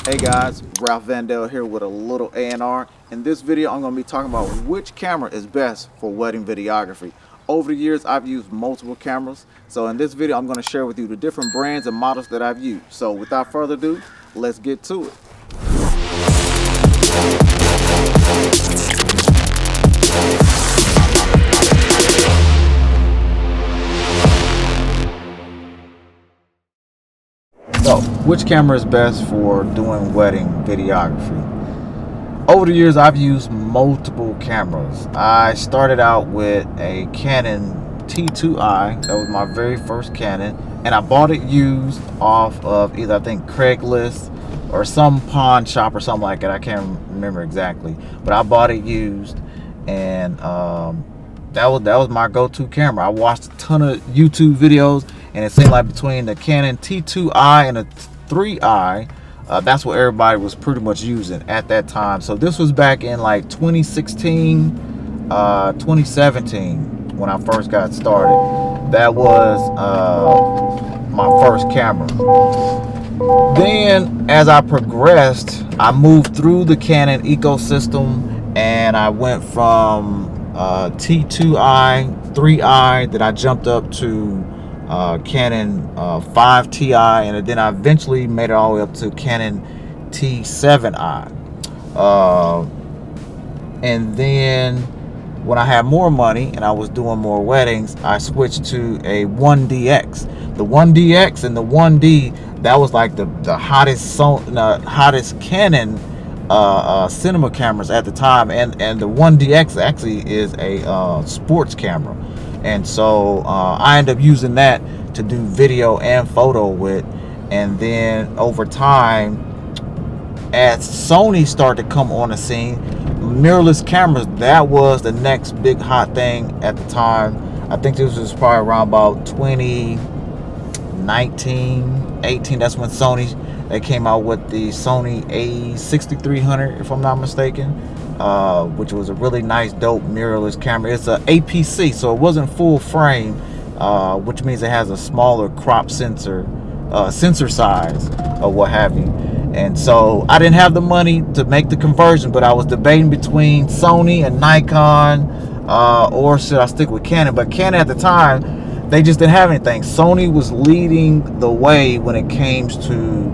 Hey guys, Ralph Vandell here with a little A&R. In this video, I'm going to be talking about which camera is best for wedding videography. Over the years, I've used multiple cameras. So in this video, I'm going to share with you the different brands and models that I've used. So without further ado, let's get to it. So, which camera is best for doing wedding videography? Over the years, I've used multiple cameras. I started out with a Canon T2i. That was my very first Canon, and I bought it used off of either, I think, Craigslist or some pawn shop or something like that. I can't remember exactly, but I bought it used, and that was my go-to camera. I watched a ton of YouTube videos, and it seemed like between the Canon T2i and the 3i, that's what everybody was pretty much using at that time. So this was back in like 2016, 2017 when I first got started. That was my first camera. Then as I progressed, I moved through the Canon ecosystem, and I went from T2i, 3i, then I jumped up to Canon 5Ti, and then I eventually made it all the way up to Canon T7i. And then when I had more money and I was doing more weddings, I switched to a 1DX. The 1DX and the 1D, that was like the hottest hottest Canon cinema cameras at the time, and the 1DX actually is a sports camera. And so I ended up using that to do video and photo with. And then over time, as Sony started to come on the scene, mirrorless cameras, that was the next big hot thing at the time. I think this was probably around about 2019, 18. That's when they came out with the Sony A6300, if I'm not mistaken. Which was a really nice, dope mirrorless camera. It's a APC, so it wasn't full frame, which means it has a smaller crop sensor size, or what have you. And so I didn't have the money to make the conversion, but I was debating between Sony and Nikon, or should I stick with Canon? But Canon at the time, they just didn't have anything. Sony was leading the way when it came to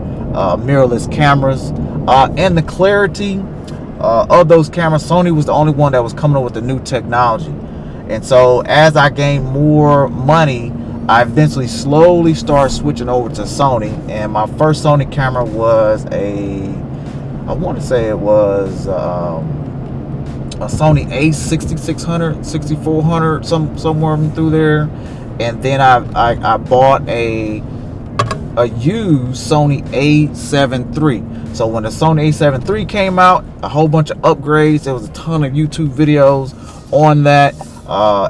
mirrorless cameras, and the clarity of those cameras. Sony was the only one that was coming up with the new technology. And so as I gained more money, I eventually slowly started switching over to Sony. And my first Sony camera was I want to say it was a Sony A6600, 6400, somewhere through there. And then I bought a used Sony A7 III. So when the Sony A7 III came out, a whole bunch of upgrades. There was a ton of YouTube videos on that,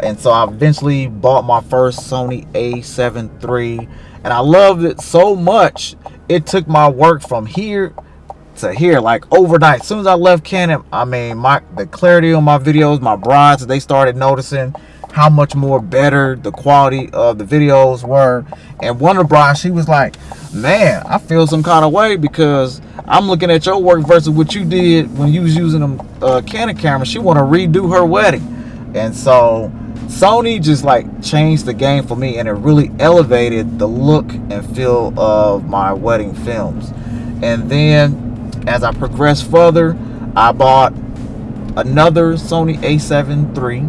and so I eventually bought my first Sony A7 III, and I loved it so much it took my work from here to here, like overnight. As soon as I left Canon, I mean, the clarity on my videos, my brides, they started noticing how much more better the quality of the videos were. And one of the brides, she was like, man, I feel some kind of way because I'm looking at your work versus what you did when you was using them Canon cameras. She want to redo her wedding. And so Sony just like changed the game for me, and it really elevated the look and feel of my wedding films. And then as I progressed further, I bought another Sony A7 III.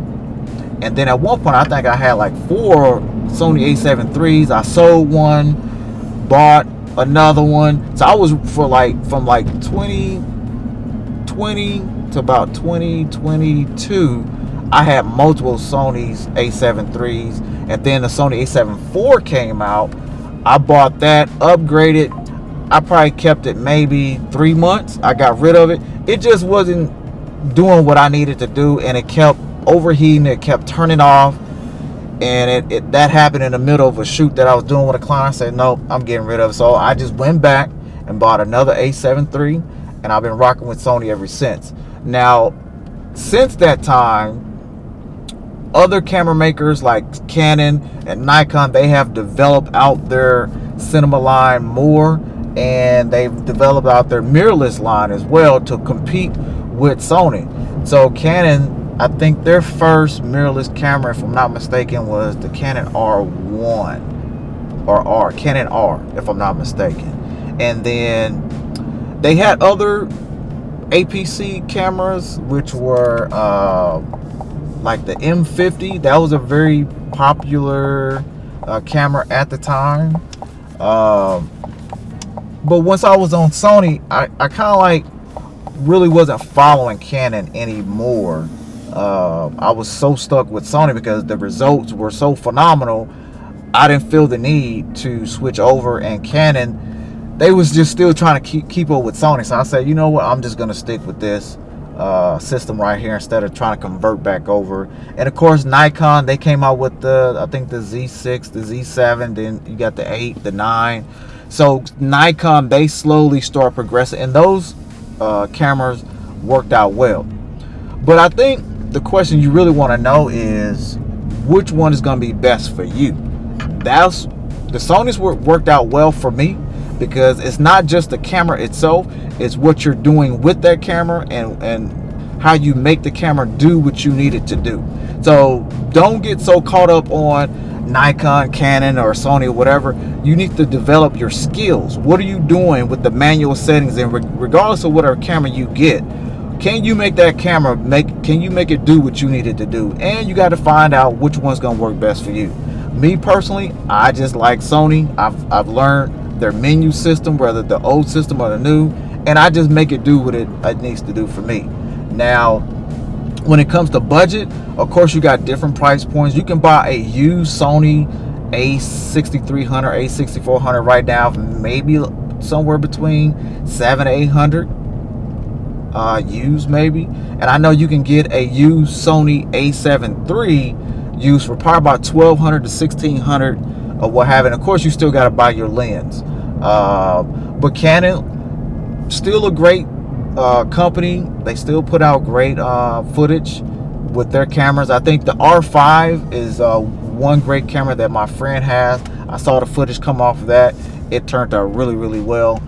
And then at one point, I think I had like 4 Sony A7 IIIs. I sold one, bought another one. So I was from like 2020 to about 2022, I had multiple Sony's A7 IIIs. And then the Sony A7 IV came out. I bought that, upgraded. I probably kept it maybe 3 months. I got rid of it. It just wasn't doing what I needed to do, and it kept overheating. It kept turning off, and that happened in the middle of a shoot that I was doing with a client. I said, nope, I'm getting rid of it. So I just went back and bought another A7 III, and I've been rocking with Sony ever since. Now, since that time, other camera makers like Canon and Nikon, they have developed out their cinema line more, and they've developed out their mirrorless line as well to compete with Sony. So Canon, I think their first mirrorless camera, if I'm not mistaken, was the Canon R1 or Canon R, if I'm not mistaken. And then they had other APC cameras, which were like the M50. That was a very popular camera at the time. But once I was on Sony, I kind of like really wasn't following Canon anymore. I was so stuck with Sony because the results were so phenomenal. I didn't feel the need to switch over, and Canon, they was just still trying to keep up with Sony. So I said, you know what, I'm just gonna stick with this system right here instead of trying to convert back over. And of course, Nikon, they came out with I think the Z6, the Z7, then you got the 8, the 9. So Nikon, they slowly start progressing, and those cameras worked out well. But I think the question you really want to know is which one is going to be best for you. The Sony's worked out well for me because it's not just the camera itself, it's what you're doing with that camera and how you make the camera do what you need it to do. So don't get so caught up on Nikon, Canon, or Sony, or whatever. You need to develop your skills. What are you doing with the manual settings? And regardless of whatever camera you get, can you make that camera can you make it do what you need it to do? And you got to find out which one's going to work best for you. Me personally, I just like Sony. I've learned their menu system, whether the old system or the new, and I just make it do what it needs to do for me. Now, when it comes to budget, of course, you got different price points. You can buy a used Sony A6300, A6400 right now, maybe somewhere between $700 to $800 used, maybe. And I know you can get a used Sony A7 III used for probably about $1,200 to $1,600 or what have it. And of course, you still got to buy your lens. But Canon, still a great company. They still put out great footage with their cameras. I think the R5 is one great camera that my friend has. I saw the footage come off of that. It turned out really, really well.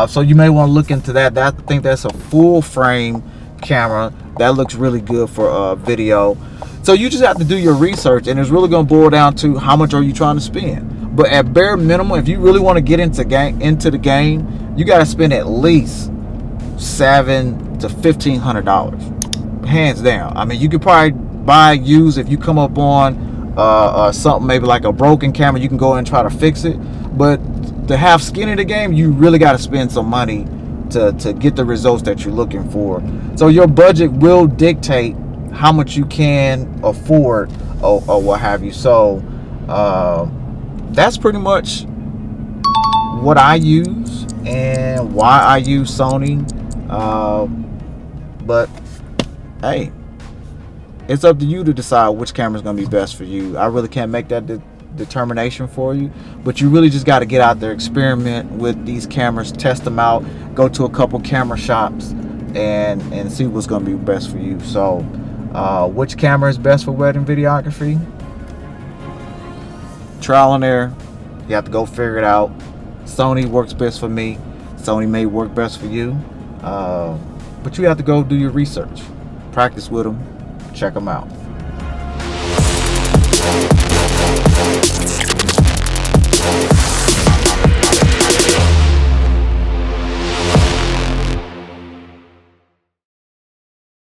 So you may want to look into that. I think that's a full frame camera that looks really good for video. So you just have to do your research, and it's really going to boil down to how much are you trying to spend. But at bare minimum, if you really want to get into the game, you got to spend at least $700 to $1,500, hands down. I mean, you could probably buy used if you come up on something maybe like a broken camera. You can go and try to fix it, but to have skin in the game, you really got to spend some money to get the results that you're looking for. So your budget will dictate how much you can afford or what have you. So that's pretty much what I use and why I use Sony. But hey, it's up to you to decide which camera is going to be best for you. I really can't make that determination for you, but you really just got to get out there, experiment with these cameras, test them out, go to a couple camera shops and see what's going to be best for you. So which camera is best for wedding videography? Trial and error. You have to go figure it out. Sony works best for me. Sony may work best for you. But you have to go do your research. Practice with them. Check them out.